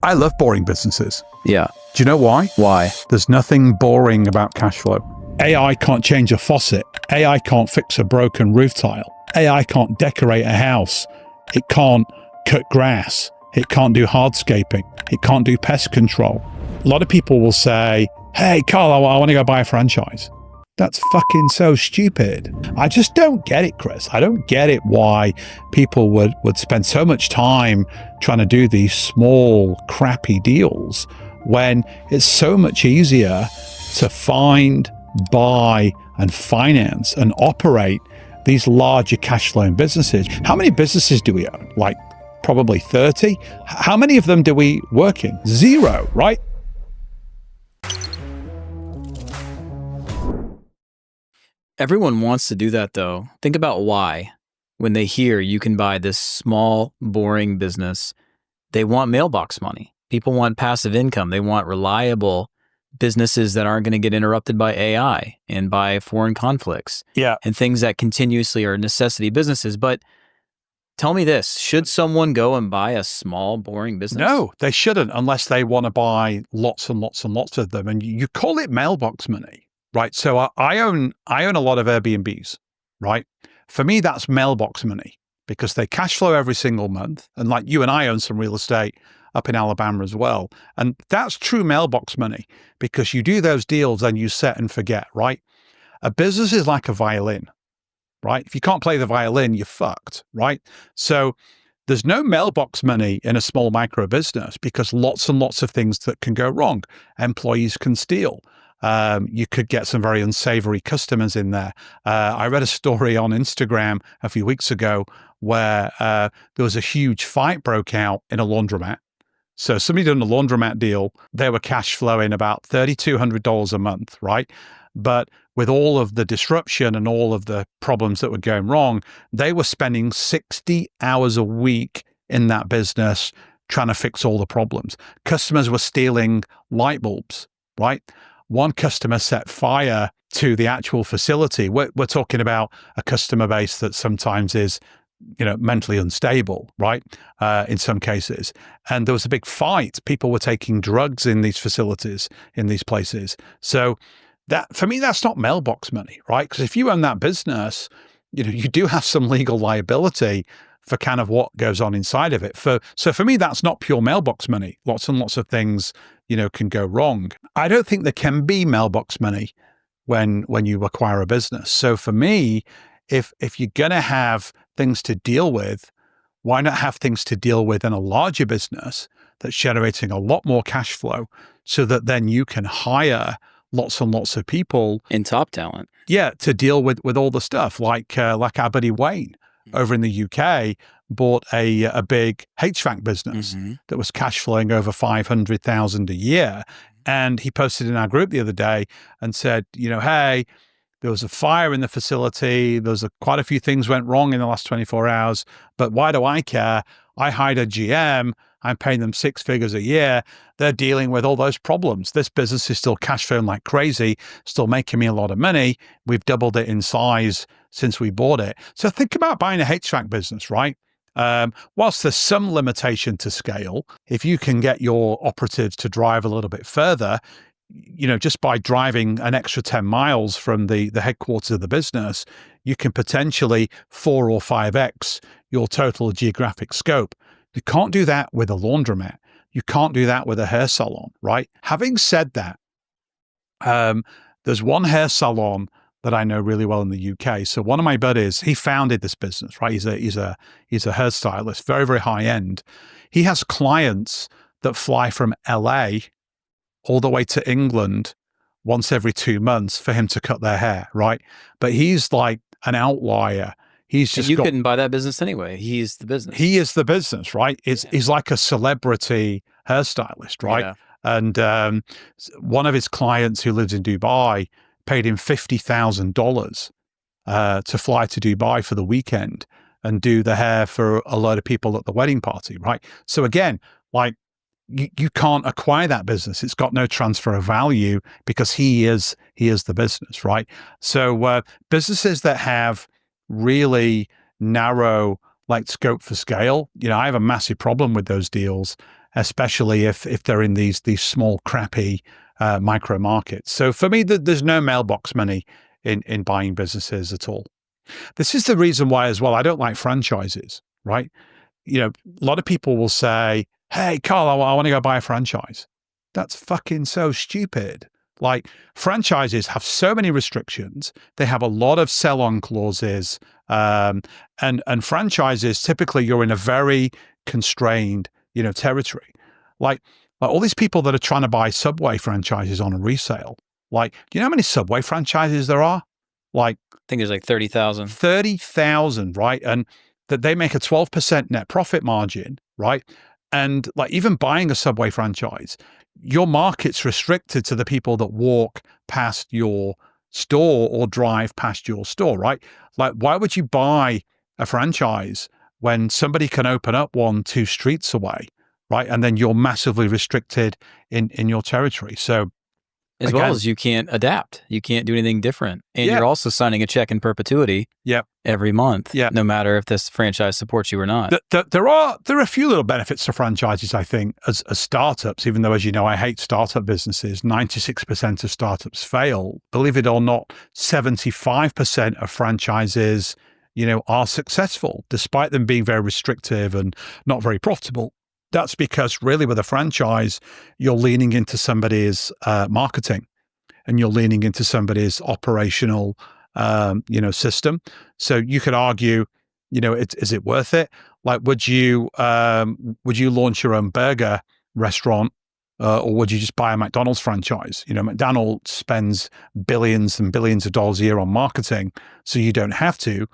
I love boring businesses. Yeah. Do you know why? Why? There's nothing boring about cash flow. AI can't change a faucet. AI can't fix a broken roof tile. AI can't decorate a house. It can't cut grass. It can't do hardscaping. It can't do pest control. A lot of people will say, hey, Carl, I want to go buy a franchise. That's fucking so stupid. I just don't get it, Chris. I don't get it why people would spend so much time trying to do these small, crappy deals when it's so much easier to find, buy, and finance and operate these larger cash flowing businesses. How many businesses do we own? Like probably 30. How many of them do we work in? 0, right? Everyone wants to do that, though. Think about why. When they hear you can buy this small, boring business, they want mailbox money. People want passive income. They want reliable businesses that aren't going to get interrupted by AI and by foreign conflicts. Yeah. And things that continuously are necessity businesses. But tell me this, should someone go and buy a small, boring business? No, they shouldn't unless they want to buy lots and lots and lots of them. And you call it mailbox money. Right. So I own a lot of Airbnbs, right? For me, that's mailbox money because they cash flow every single month. And like you and I own some real estate up in Alabama as well. And that's true mailbox money because you do those deals and you set and forget, right? A business is like a violin, right? If you can't play the violin, you're fucked, right? So there's no mailbox money in a small micro business because lots and lots of things that can go wrong. Employees can steal. You could get some very unsavory customers in there. I read a story on Instagram a few weeks ago where there was a huge fight broke out in a laundromat. So somebody done a laundromat deal. They were cash flowing about $3,200 a month, right? But with all of the disruption and all of the problems that were going wrong, they were spending 60 hours a week in that business trying to fix all the problems. Customers were stealing light bulbs, right? One customer set fire to the actual facility. We're talking about a customer base that sometimes is, mentally unstable, right? In some cases. And there was a big fight. People were taking drugs in these facilities, in these places. So that, for me, that's not mailbox money, right? Because if you own that business, you do have some legal liability for kind of what goes on inside of it. So for me, that's not pure mailbox money. Lots and lots of things, can go wrong. I don't think there can be mailbox money when you acquire a business. So for me, if you're going to have things to deal with, why not have things to deal with in a larger business that's generating a lot more cash flow so that then you can hire lots and lots of people in top talent. Yeah, to deal with all the stuff like our buddy Wayne over in the UK bought a big HVAC business that was cash flowing over $500,000 a year. And he posted in our group the other day and said, hey, there was a fire in the facility. Quite a few things went wrong in the last 24 hours, but why do I care? I hired a GM. I'm paying them 6 figures a year. They're dealing with all those problems. This business is still cash flowing like crazy, still making me a lot of money. We've doubled it in size since we bought it. So think about buying a HVAC business, right? Whilst there's some limitation to scale, if you can get your operatives to drive a little bit further, just by driving an extra 10 miles from the headquarters of the business, you can potentially 4 or 5x your total geographic scope. You can't do that with a laundromat. You can't do that with a hair salon, right? Having said that, there's one hair salon that I know really well in the UK. So one of my buddies, he founded this business, right? He's a hairstylist, very, very high end. He has clients that fly from LA all the way to England once every 2 months for him to cut their hair, right? But he's like an outlier. He's just couldn't buy that business anyway. He's the business. He is the business, right? He's like a celebrity hairstylist, right? Yeah. And one of his clients who lives in Dubai paid him $50,000 to fly to Dubai for the weekend and do the hair for a load of people at the wedding party, right? So again, like you can't acquire that business. It's got no transfer of value because he is the business, right? So businesses that have really narrow like scope for scale, I have a massive problem with those deals. especially if they're in these small, crappy micro markets. So for me, there's no mailbox money in buying businesses at all. This is the reason why as well, I don't like franchises, right? A lot of people will say, hey, Carl, I want to go buy a franchise. That's fucking so stupid. Like, franchises have so many restrictions. They have a lot of sell-on clauses. And franchises, typically you're in a very constrained, territory. Like all these people that are trying to buy Subway franchises on a resale. Like, do you know how many Subway franchises there are? Like, I think there's like 30,000. 30,000, right? And that they make a 12% net profit margin, right? And like even buying a Subway franchise, your market's restricted to the people that walk past your store or drive past your store, right? Like, why would you buy a franchise when somebody can open up one 2 streets away, right? And then you're massively restricted in your territory. So as well as you can't adapt. You can't do anything different. And you're also signing a check in perpetuity every month, no matter if this franchise supports you or not. There are a few little benefits to franchises, I think, as startups, even though, as you know, I hate startup businesses. 96% of startups fail. Believe it or not, 75% of franchises, are successful, despite them being very restrictive and not very profitable. That's because really with a franchise, you're leaning into somebody's marketing and you're leaning into somebody's operational, system. So you could argue, is it worth it? Like, would you launch your own burger restaurant or would you just buy a McDonald's franchise? McDonald's spends billions and billions of dollars a year on marketing, so you don't have to.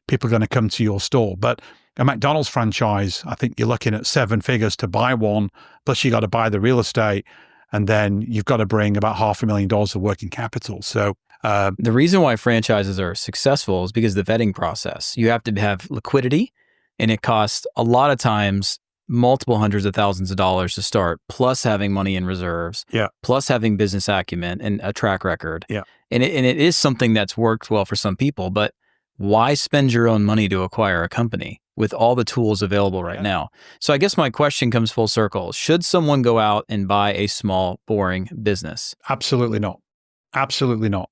People are going to come to your store. But a McDonald's franchise, I think you're looking at 7 figures to buy one, plus you got to buy the real estate, and then you've got to bring about $500,000 of working capital. So the reason why franchises are successful is because of the vetting process. You have to have liquidity, and it costs a lot of times multiple hundreds of thousands of dollars to start, plus having money in reserves, plus having business acumen and a track record. And it is something that's worked well for some people, but why spend your own money to acquire a company with all the tools available right now? So I guess my question comes full circle. Should someone go out and buy a small, boring business? Absolutely not. Absolutely not.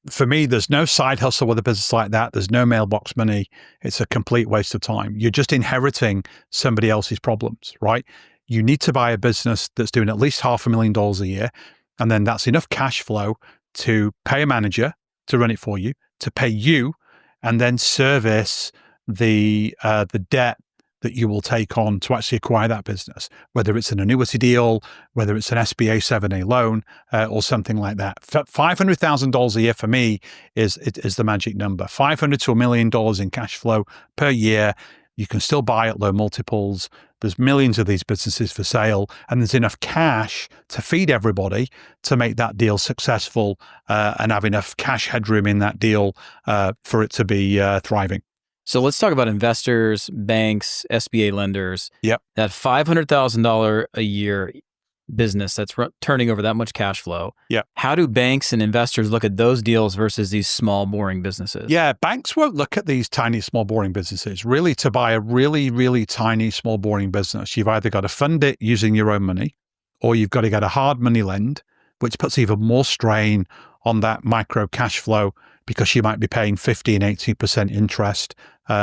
For me, there's no side hustle with a business like that. There's no mailbox money. It's a complete waste of time. You're just inheriting somebody else's problems, right? You need to buy a business that's doing at least $500,000 a year. And then that's enough cash flow to pay a manager to run it for you, to pay you, and then service the debt that you will take on to actually acquire that business, whether it's an annuity deal, whether it's an SBA 7A loan, or something like that. $500,000 a year for me is the magic number. $500 to $1 million in cash flow per year. You can still buy at low multiples. There's millions of these businesses for sale, and there's enough cash to feed everybody to make that deal successful and have enough cash headroom in that deal for it to be thriving. So let's talk about investors, banks, SBA lenders. Yep. That $500,000 a year business that's turning over that much cash flow. Yeah. How do banks and investors look at those deals versus these small, boring businesses? Yeah, banks won't look at these tiny, small, boring businesses. Really, to buy a really, really tiny, small, boring business, you've either got to fund it using your own money, or you've got to get a hard money lend, which puts even more strain on that micro cash flow because you might be paying 15, 18% interest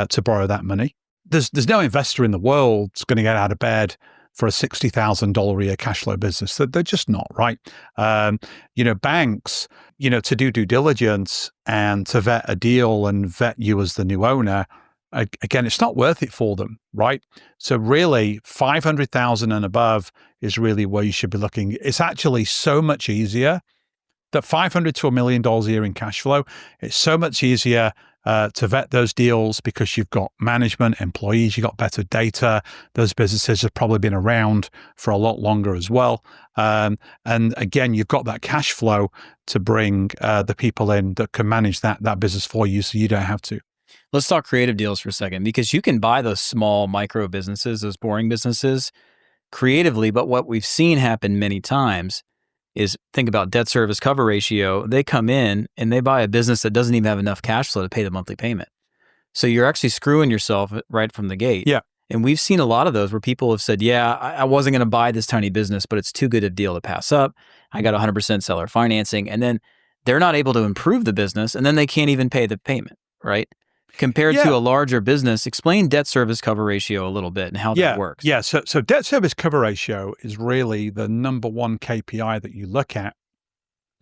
to borrow that money. There's no investor in the world that's going to get out of bed for a $60,000 a year cash flow business. They're just not, right? Banks, to do due diligence and to vet a deal and vet you as the new owner, again, it's not worth it for them, right? So really, 500,000 and above is really where you should be looking. It's actually so much easier. That $500 to $1 million a year in cash flow, it's so much easier to vet those deals because you've got management, employees, you've got better data. Those businesses have probably been around for a lot longer as well. And again, you've got that cash flow to bring the people in that can manage that business for you so you don't have to. Let's talk creative deals for a second, because you can buy those small micro businesses, those boring businesses creatively. But what we've seen happen many times is, think about debt service cover ratio. They come in and they buy a business that doesn't even have enough cash flow to pay the monthly payment. So you're actually screwing yourself right from the gate. Yeah. And we've seen a lot of those where people have said, yeah, I wasn't going to buy this tiny business, but it's too good a deal to pass up. I got 100% seller financing. And then they're not able to improve the business, and then they can't even pay the payment, right? Compared to a larger business, explain debt service cover ratio a little bit and how that works. Yeah. So debt service cover ratio is really the number one KPI that you look at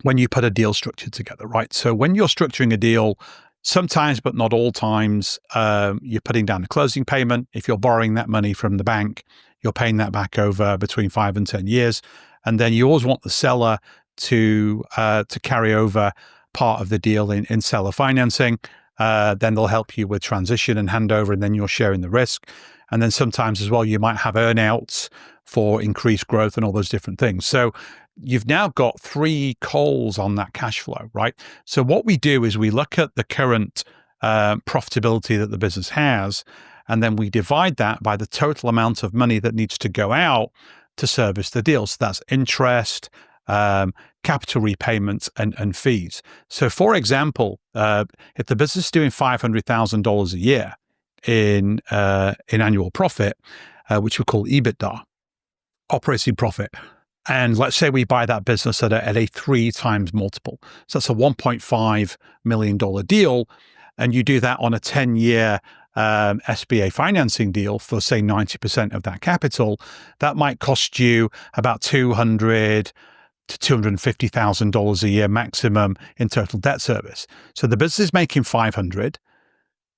when you put a deal structure together, right? So when you're structuring a deal, sometimes, but not all times, you're putting down a closing payment. If you're borrowing that money from the bank, you're paying that back over between 5 and 10 years. And then you always want the seller to carry over part of the deal in seller financing. Then they'll help you with transition and handover, and then you're sharing the risk. And then sometimes as well, you might have earn-outs for increased growth and all those different things. So you've now got 3 calls on that cash flow, right? So what we do is we look at the current profitability that the business has, and then we divide that by the total amount of money that needs to go out to service the deal. So that's interest, capital repayments, and fees. So for example, if the business is doing $500,000 a year in annual profit, which we call EBITDA, operating profit, and let's say we buy that business at a 3 times multiple. So that's a $1.5 million deal. And you do that on a 10-year SBA financing deal for, say, 90% of that capital. That might cost you about $200,000 to $250,000 a year maximum in total debt service. So the business is making $500,000.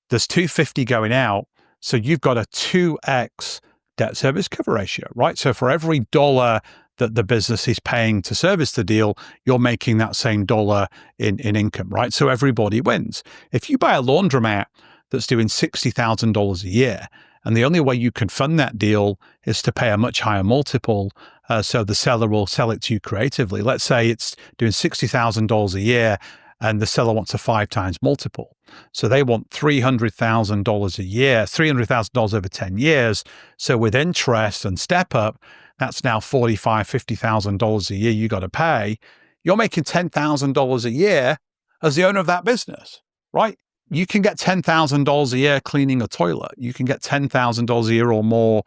There's $250,000 going out. So you've got a 2x debt service cover ratio, right? So for every dollar that the business is paying to service the deal, you're making that same dollar in income, right? So everybody wins. If you buy a laundromat that's doing $60,000 a year, and the only way you can fund that deal is to pay a much higher multiple, so the seller will sell it to you creatively. Let's say it's doing $60,000 a year, and the seller wants a 5 times multiple. So they want $300,000 a year, $300,000 over 10 years. So with interest and step up, that's now $45,000, $50,000 a year you got to pay. You're making $10,000 a year as the owner of that business, right? You can get $10,000 a year cleaning a toilet. You can get $10,000 a year or more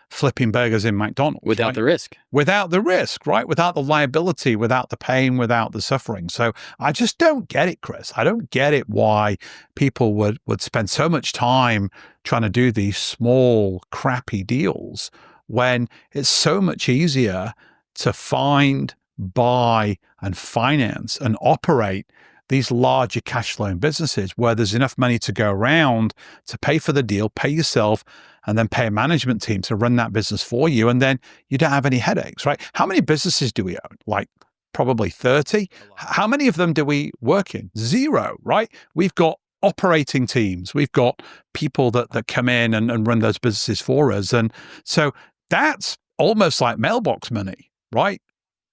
flipping burgers in McDonald's. Without the risk. Without the risk, right? Without the liability, without the pain, without the suffering. So I just don't get it, Chris. I don't get it why people would spend so much time trying to do these small, crappy deals when it's so much easier to find, buy, and finance and operate these larger cash flowing businesses where there's enough money to go around to pay for the deal, pay yourself, and then pay a management team to run that business for you. And then you don't have any headaches, right? How many businesses do we own? Like probably 30. How many of them do we work in? 0, right? We've got operating teams. We've got people that come in and run those businesses for us. And so that's almost like mailbox money, right?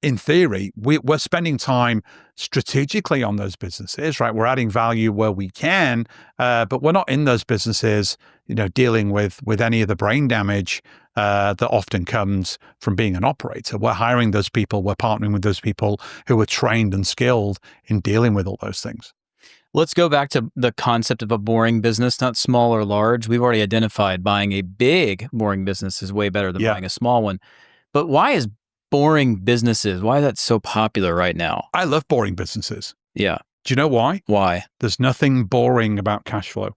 In theory, we're spending time strategically on those businesses, right? We're adding value where we can, but we're not in those businesses, dealing with any of the brain damage that often comes from being an operator. We're hiring those people. We're partnering with those people who are trained and skilled in dealing with all those things. Let's go back to the concept of a boring business, not small or large. We've already identified buying a big boring business is way better than buying a small one. But why is boring businesses, why is that so popular right now? I love boring businesses. Yeah. Do you know why? Why? There's nothing boring about cash flow.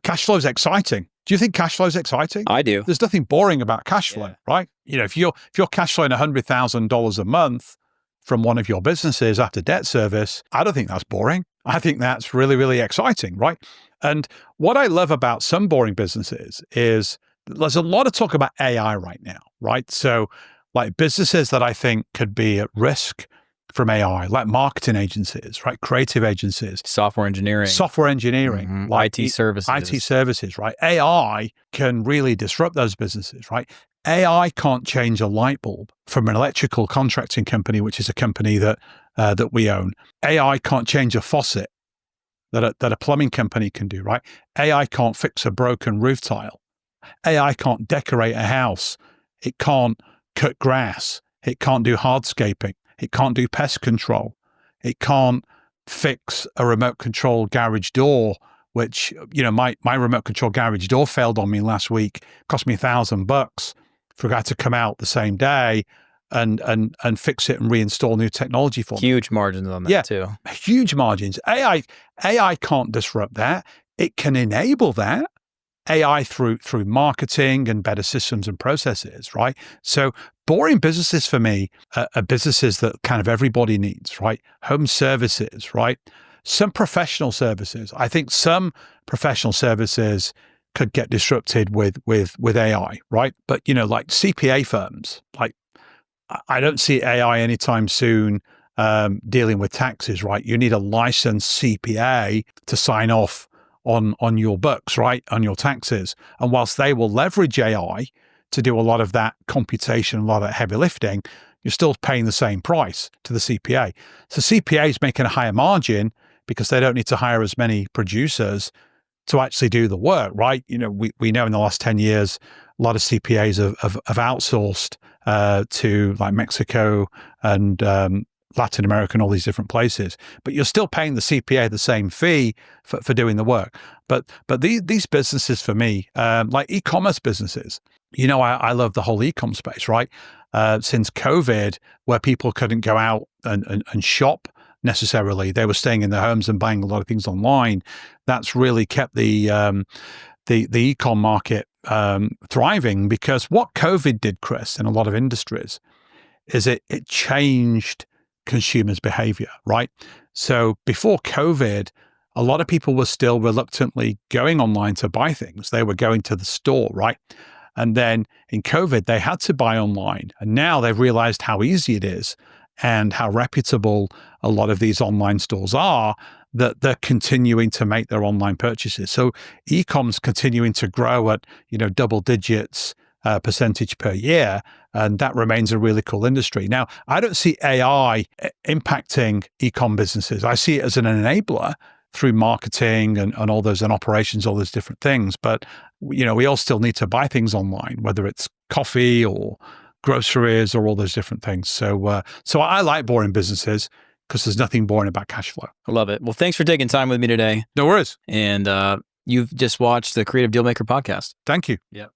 Cash flow is exciting. Do you think cash flow is exciting? I do. There's nothing boring about cash flow, right? If you're cash flowing $100,000 a month from one of your businesses after debt service, I don't think that's boring. I think that's really, really exciting, right? And what I love about some boring businesses is there's a lot of talk about AI right now, right? So like businesses that I think could be at risk from AI, like marketing agencies, right? Creative agencies. Software engineering. Mm-hmm. Like IT services. IT services, right? AI can really disrupt those businesses, right? AI can't change a light bulb from an electrical contracting company, which is a company that we own. AI can't change a faucet that a plumbing company can do, right? AI can't fix a broken roof tile. AI can't decorate a house. It can't cut grass. It can't do hardscaping. It can't do pest control. It can't fix a remote control garage door which, my remote control garage door failed on me last week, cost me $1,000 for a guy to come out the same day and fix it and reinstall new technology for me. Huge margins on that too. Huge margins. AI can't disrupt that. It can enable that. AI through marketing and better systems and processes, right? So boring businesses for me are businesses that kind of everybody needs, right? Home services, right? Some professional services. I think some professional services could get disrupted with AI, right? But, like CPA firms, like I don't see AI anytime soon dealing with taxes, right? You need a licensed CPA to sign off on your books, right? On your taxes. And whilst they will leverage AI to do a lot of that computation, a lot of that heavy lifting, you're still paying the same price to the CPA. So CPA is making a higher margin because they don't need to hire as many producers to actually do the work, right? We know in the last 10 years, a lot of CPAs have outsourced to like Mexico and Latin America and all these different places, but you're still paying the CPA the same fee for doing the work. But these businesses for me, like e-commerce businesses, I love the whole e-com space, right? Since COVID, where people couldn't go out and shop necessarily, they were staying in their homes and buying a lot of things online. That's really kept the e-com market thriving, because what COVID did, Chris, in a lot of industries is it changed consumers' behavior, right? So before COVID, a lot of people were still reluctantly going online to buy things. They were going to the store, right? And then in COVID, they had to buy online. And now they've realized how easy it is and how reputable a lot of these online stores are, that they're continuing to make their online purchases. So e-com's continuing to grow at, double digits percentage per year. And that remains a really cool industry. Now, I don't see AI impacting e-com businesses. I see it as an enabler through marketing and all those, and operations, all those different things. But, we all still need to buy things online, whether it's coffee or groceries or all those different things. So I like boring businesses because there's nothing boring about cash flow. I love it. Well, thanks for taking time with me today. No worries. And you've just watched the Creative Dealmaker podcast. Thank you. Yeah.